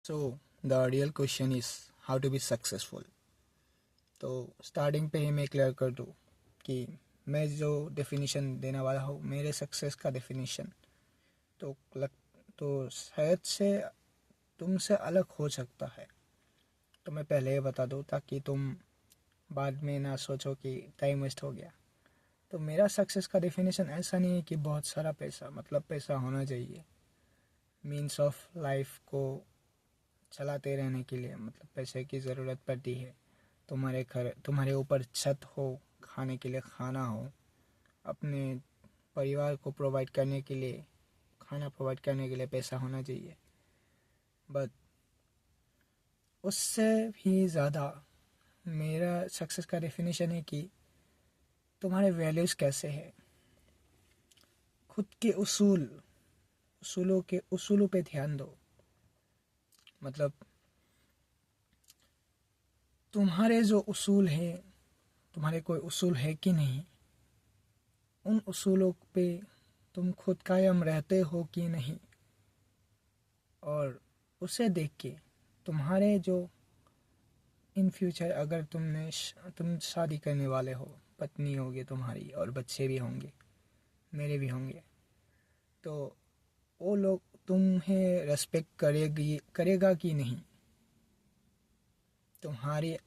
So the real question is how to be successful. तो starting पे ही मैं clear कर दूँ कि मैं जो डेफिनेशन देने वाला हूँ मेरे सक्सेस का डेफिनेशन तो लग तो शायद से तुमसे अलग हो सकता है। तो मैं पहले ही बता दूँ ताकि तुम बाद में ना सोचो कि टाइम वेस्ट हो गया। तो मेरा सक्सेस का डेफिनेशन ऐसा नहीं है कि बहुत सारा पैसा, मतलब पैसा होना चाहिए मीन्स ऑफ लाइफ को चलाते रहने के लिए, मतलब पैसे की ज़रूरत पड़ती है। तुम्हारे ऊपर छत हो, खाने के लिए खाना हो, अपने परिवार को प्रोवाइड करने के लिए, खाना प्रोवाइड करने के लिए पैसा होना चाहिए। बट उससे भी ज़्यादा मेरा सक्सेस का डेफिनेशन है कि तुम्हारे वैल्यूज़ कैसे हैं, खुद के उसूलों पे ध्यान दो। मतलब तुम्हारे जो उसूल हैं, तुम्हारे कोई उसूल है कि नहीं, उन उसूलों पे तुम खुद कायम रहते हो कि नहीं, और उसे देख के तुम्हारे जो इन फ्यूचर अगर तुम शादी करने वाले हो, पत्नी होगी तुम्हारी और बच्चे भी होंगे, मेरे भी होंगे, तो वो लोग तुम्हें रेस्पेक्ट करेगा कि नहीं।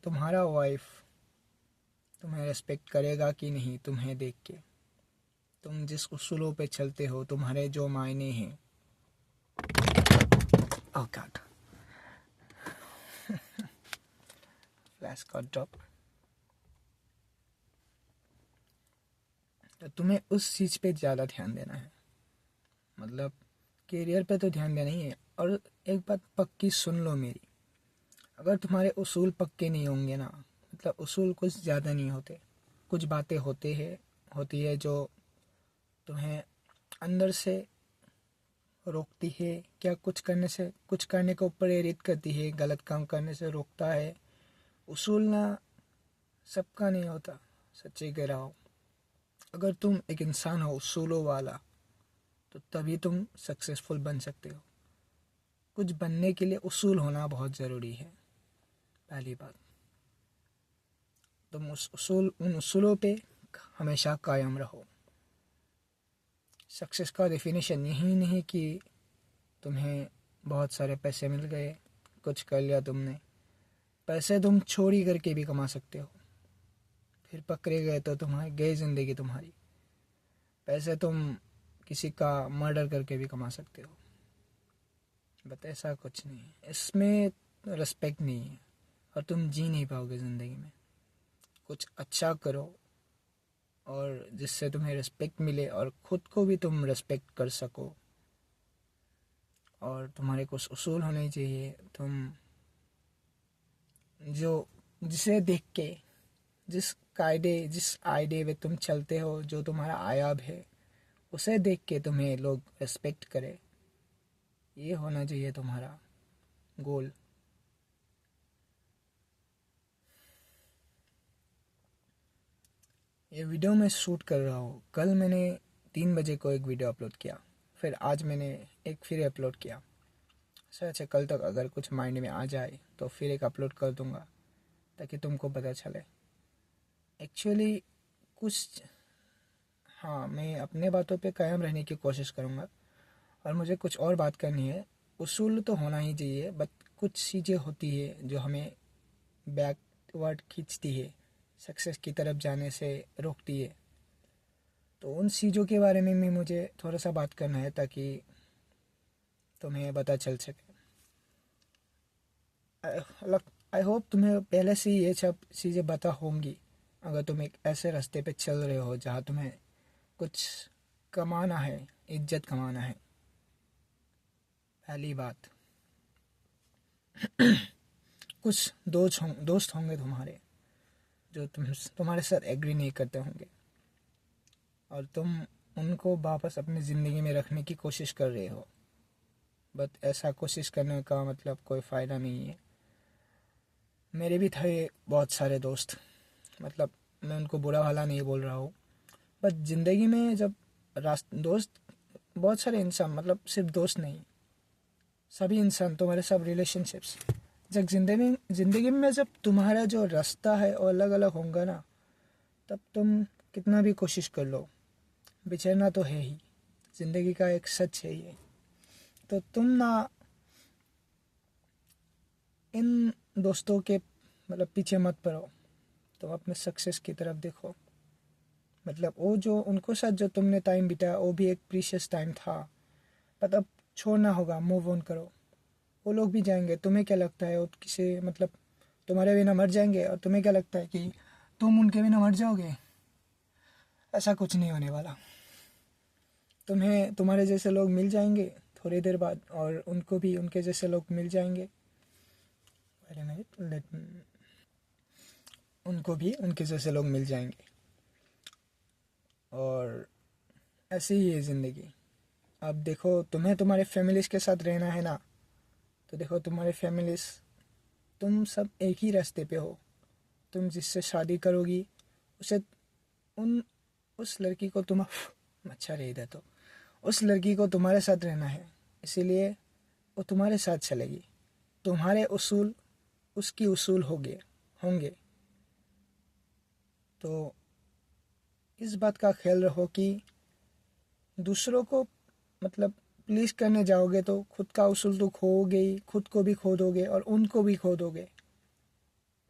तुम्हारा वाइफ तुम्हें रेस्पेक्ट करेगा कि नहीं तुम्हें देख के, तुम जिस उसूलों पे चलते हो, तुम्हारे जो मायने हैं। ओह गॉड, फ्लैश का ड्रॉप। तो तुम्हें उस चीज़ पे ज़्यादा ध्यान देना है, मतलब करियर पे तो ध्यान देना ही है। और एक बात पक्की सुन लो मेरी, अगर तुम्हारे उसूल पक्के नहीं होंगे ना, मतलब उसूल कुछ ज़्यादा नहीं होते, कुछ बातें होती है जो तुम्हें अंदर से रोकती है, क्या कुछ करने को प्रेरित करती है, गलत काम करने से रोकता है। उसूल ना सबका नहीं होता, सच्ची कह रहा हूँ। अगर तुम एक इंसान हो उसूलों वाला, तो तभी तुम सक्सेसफुल बन सकते हो। कुछ बनने के लिए उसूल होना बहुत ज़रूरी है। पहली बात, तुम उन उसूलों पे हमेशा कायम रहो। सक्सेस का डेफिनेशन यही नहीं कि तुम्हें बहुत सारे पैसे मिल गए, कुछ कर लिया तुमने। पैसे तुम चोरी करके भी कमा सकते हो, फिर पकड़े गए तो तुम्हारी गई ज़िंदगी तुम्हारी। पैसे तुम किसी का मर्डर करके भी कमा सकते हो, बट ऐसा कुछ नहीं है, इसमें रिस्पेक्ट नहीं है और तुम जी नहीं पाओगे ज़िंदगी में। कुछ अच्छा करो और जिससे तुम्हें रिस्पेक्ट मिले और ख़ुद को भी तुम रिस्पेक्ट कर सको। और तुम्हारे कुछ उसूल होने चाहिए, तुम जो जिसे देख के जिस आईडे में तुम चलते हो, जो तुम्हारा आयाब है, उसे देख के तुम्हें लोग रिस्पेक्ट करें। ये होना चाहिए तुम्हारा गोल। ये वीडियो मैं शूट कर रहा हूँ, कल मैंने 3 बजे को एक वीडियो अपलोड किया, फिर आज मैंने एक फिर अपलोड किया। अच्छा, कल तक अगर कुछ माइंड में आ जाए तो फिर एक अपलोड कर दूँगा ताकि तुमको पता चले। एक्चुअली कुछ, हाँ, मैं अपने बातों पे कायम रहने की कोशिश करूँगा और मुझे कुछ और बात करनी है। उसूल तो होना ही चाहिए, बट कुछ चीज़ें होती है जो हमें बैकवर्ड खींचती है, सक्सेस की तरफ जाने से रोकती है। तो उन चीज़ों के बारे में भी मुझे थोड़ा सा बात करना है ताकि तुम्हें पता चल सके। आई होप तुम्हें पहले से ये सब चीज़ें पता होंगी, अगर तुम एक ऐसे रास्ते पे चल रहे हो जहाँ तुम्हें कुछ कमाना है, इज्जत कमाना है। पहली बात, कुछ दोस्त होंगे तुम्हारे जो तुम्हारे साथ एग्री नहीं करते होंगे और तुम उनको वापस अपनी ज़िंदगी में रखने की कोशिश कर रहे हो, बट ऐसा कोशिश करने का मतलब कोई फ़ायदा नहीं है। मेरे भी थे बहुत सारे दोस्त, मतलब मैं उनको बुरा भला नहीं बोल रहा हूँ, बट ज़िंदगी में जब दोस्त, बहुत सारे इंसान, मतलब सिर्फ दोस्त नहीं, सभी इंसान, तुम्हारे सब रिलेशनशिप्स, जब ज़िंदगी में जब तुम्हारा जो रास्ता है वो अलग अलग होगा ना, तब तुम कितना भी कोशिश कर लो, बिछड़ना तो है ही, ज़िंदगी का एक सच है ये। तो तुम ना इन दोस्तों के मतलब पीछे मत पड़ो, तुम अपने सक्सेस की तरफ देखो। मतलब वो जो उनको साथ जो तुमने टाइम बिताया वो भी एक प्रीशियस टाइम था, पर अब छोड़ना होगा, मूव ऑन करो। वो लोग भी जाएंगे, तुम्हें क्या लगता है वो किसी मतलब तुम्हारे बिना मर जाएंगे, और तुम्हें क्या लगता है कि तुम उनके बिना मर जाओगे? ऐसा कुछ नहीं होने वाला। तुम्हें तुम्हारे जैसे लोग मिल जाएंगे थोड़ी देर बाद, और उनको भी उनके जैसे लोग मिल जाएंगे। Wait a minute, उनको भी उनके जैसे लोग मिल जाएंगे। और ऐसी ही है ज़िंदगी। अब देखो, तुम्हें तुम्हारे फैमिलीज़ के साथ रहना है ना, तो देखो तुम्हारे फैमिलीज़, तुम सब एक ही रास्ते पे हो। तुम जिससे शादी करोगी उसे उन उस लड़की को तुम मच्छर है इधर, तो उस लड़की को तुम्हारे साथ रहना है, इसीलिए वो तुम्हारे साथ चलेगी। तुम्हारे उसूल उसकी उसूल होंगे। तो इस बात का ख्याल रखो कि दूसरों को मतलब प्लीज़ करने जाओगे तो खुद का उसूल तो खोओगे ही, खुद को भी खो दोगे और उनको भी खो दोगे।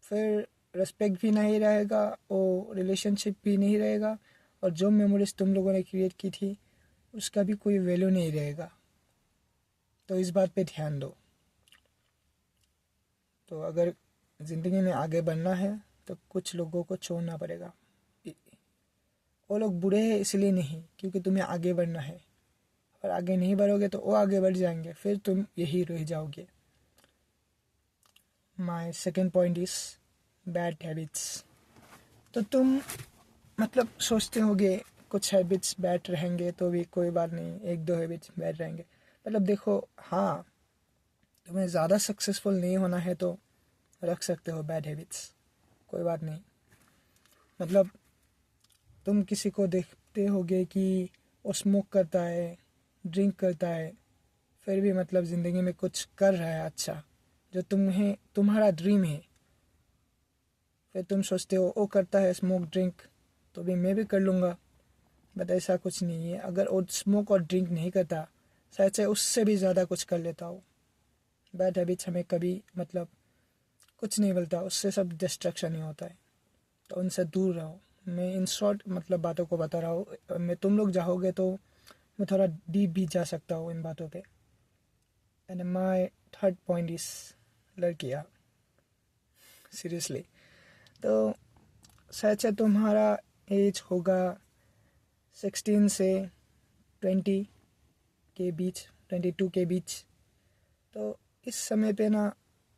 फिर रिस्पेक्ट भी नहीं रहेगा, और रिलेशनशिप भी नहीं रहेगा, और जो मेमोरीज तुम लोगों ने क्रिएट की थी उसका भी कोई वैल्यू नहीं रहेगा। तो इस बात पे ध्यान दो। तो अगर ज़िंदगी में आगे बढ़ना है तो कुछ लोगों को छोड़ना पड़ेगा। वो लोग बुरे हैं इसलिए नहीं, क्योंकि तुम्हें आगे बढ़ना है। और आगे नहीं बढ़ोगे तो वो आगे बढ़ जाएंगे, फिर तुम यही रह जाओगे। My second point is bad habits. तो तुम मतलब सोचते होगे कुछ हैबिट्स बैड रहेंगे तो भी कोई बात नहीं, एक दो हैबिट्स बैड रहेंगे। मतलब देखो, हाँ, तुम्हें ज़्यादा सक्सेसफुल नहीं होना है तो रख सकते हो बैड हैबिट्स, कोई बात नहीं। मतलब तुम किसी को देखते होगे कि वो स्मोक करता है, ड्रिंक करता है, फिर भी मतलब ज़िंदगी में कुछ कर रहा है अच्छा, जो तुम्हारा ड्रीम है। फिर तुम सोचते हो वो करता है स्मोक ड्रिंक तो भी मैं भी कर लूँगा। बट ऐसा कुछ नहीं है। अगर वो स्मोक और ड्रिंक नहीं करता, शायद से उससे भी ज़्यादा कुछ कर लेता हो। बैड हैबिट्स हमें कभी मतलब कुछ नहीं मिलता, उससे सब डिस्ट्रैक्शन ही होता है, तो उनसे दूर रहो। मैं इन शॉर्ट मतलब बातों को बता रहा हूँ। मैं तुम लोग चाहोगे तो मैं थोड़ा डीप भी जा सकता हूँ इन बातों पे। And my third point is लड़कियाँ। सीरियसली, तो शायद से तुम्हारा एज होगा 16 से 20 के बीच, 22 के बीच। तो इस समय पे ना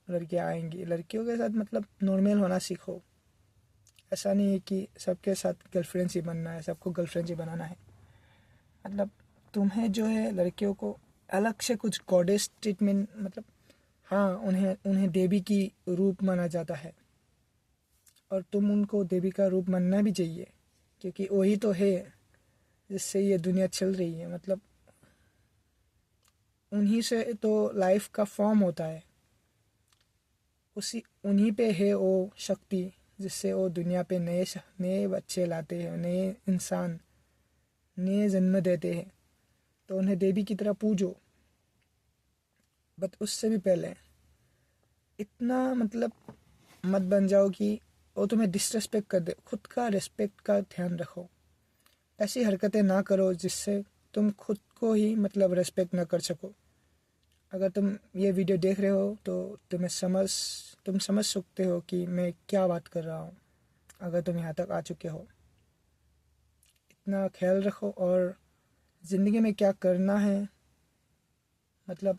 लड़कियाँ आएंगी। लड़कियों के साथ मतलब नॉर्मल होना सीखो। ऐसा नहीं है कि सबके साथ गर्लफ्रेंड्स ही बनना है, सबको गर्लफ्रेंड्स ही बनाना है। मतलब तुम्हें जो है लड़कियों को अलग से कुछ गॉडेस ट्रीटमेंट मतलब, हाँ, उन्हें उन्हें देवी की रूप माना जाता है, और तुम उनको देवी का रूप मानना भी चाहिए, क्योंकि वही तो है जिससे ये दुनिया चल रही है। मतलब उन्हीं से तो लाइफ का फॉर्म होता है, उन्हीं पे है वो शक्ति जिससे वो दुनिया पे नए नए बच्चे लाते हैं, नए इंसान, नए जन्म देते हैं। तो उन्हें देवी की तरह पूजो। बट उससे भी पहले इतना मतलब मत बन जाओ कि वो तुम्हें डिसरेस्पेक्ट कर दे। खुद का रिस्पेक्ट का ध्यान रखो। ऐसी हरकतें ना करो जिससे तुम खुद को ही मतलब रिस्पेक्ट ना कर सको। अगर तुम ये वीडियो देख रहे हो तो तुम समझ सकते हो कि मैं क्या बात कर रहा हूँ, अगर तुम यहाँ तक आ चुके हो। इतना ख्याल रखो। और ज़िंदगी में क्या करना है, मतलब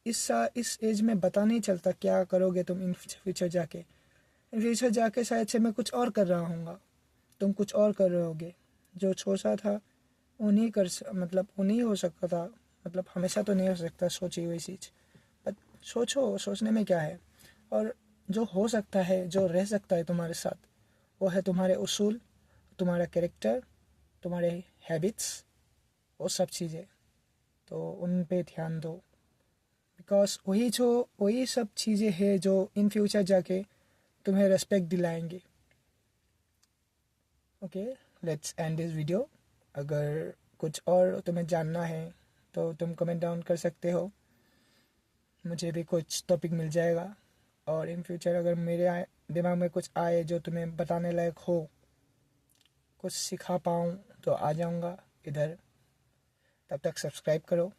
इस एज में पता नहीं चलता क्या करोगे तुम इन फ्यूचर जाके। इन फ्यूचर जाके शायद से मैं कुछ और कर रहा हूँगा, तुम कुछ और कर रहे होगे। जो सोचा था वो नहीं मतलब वो नहीं हो सकता था। मतलब हमेशा तो नहीं हो सकता सोची हुई चीज़, बट सोचो, सोचने में क्या है। और जो हो सकता है, जो रह सकता है तुम्हारे साथ, वो है तुम्हारे उसूल, तुम्हारा कैरेक्टर, तुम्हारे हैबिट्स, वो सब चीज़ें। तो उन पे ध्यान दो। बिकॉज वही सब चीज़ें हैं जो इन फ्यूचर जाके तुम्हें रेस्पेक्ट दिलाएंगे. Okay, let's end this video. अगर कुछ और तुम्हें जानना है तो तुम कमेंट डाउन कर सकते हो. मुझे भी कुछ टॉपिक मिल जाएगा, और इन फ्यूचर अगर मेरे दिमाग में कुछ आए जो तुम्हें बताने लायक हो, कुछ सिखा पाऊँ, तो आ जाऊँगा इधर. तब तक सब्सक्राइब करो.